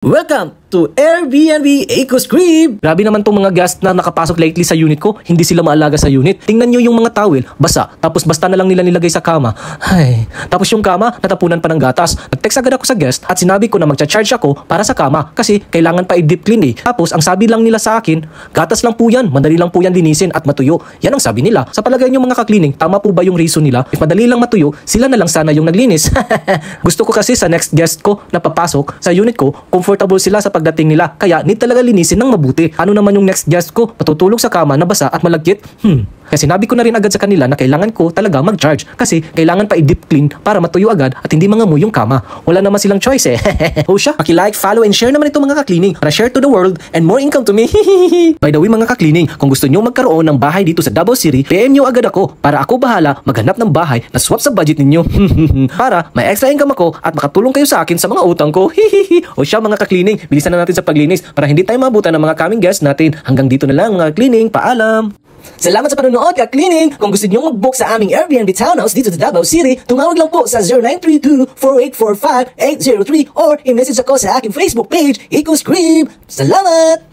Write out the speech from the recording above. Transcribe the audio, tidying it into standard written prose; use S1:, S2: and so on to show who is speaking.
S1: Welcome to Airbnb EcoScript!
S2: Grabe naman tong mga guest na nakapasok lately sa unit ko. Hindi sila maalaga sa unit. Tingnan nyo yung mga towel, basa. Tapos basta na lang nila nilagay sa kama. Ay, tapos yung kama, natapunan pa ng gatas. Nag-text agad ako sa guest at sinabi ko na magcha-charge ako para sa kama kasi kailangan pa i-deep clean eh. Tapos ang sabi lang nila sa akin, gatas lang po yan, madali lang po yan linisin at matuyo. Yan ang sabi nila. Sa palagay nyo mga ka-cleaning, tama po ba yung reason nila? If madali lang matuyo, sila na lang sana yung naglinis. Gusto ko kasi sa next guest ko na papasok sa unit ko, comfortable sila sa pagdating nila. Kaya need talaga linisin ng mabuti. Ano naman yung next guest ko? Patutulog sa kama na basa at malagkit? Kaya sinabi ko na rin agad sa kanila na kailangan ko talaga mag-charge kasi kailangan pa i-deep clean para matuyo agad at hindi mangamoy yung kama. Wala naman silang choice eh. O siya, paki-like, follow, and share naman ito mga ka-cleaning para share to the world and more income to me. By the way mga ka-cleaning, kung gusto nyo magkaroon ng bahay dito sa Davao City, PM nyo agad ako para ako bahala maghanap ng bahay na swap sa budget ninyo. Para may extra income ako at makatulong kayo sa akin sa mga utang ko. O siya mga ka-cleaning, bilisan na natin sa paglinis para hindi tayo mabutan ng mga coming guests natin. Hanggang dito na lang mga cleaning, paalam!
S1: Salamat sa panonood, ka-cleaning! Kung gusto niyo mag-book sa aming Airbnb townhouse dito sa Davao City, tumawag lang po sa 0932-4845-803 or i-message ako sa aking Facebook page, EcoScript. Salamat!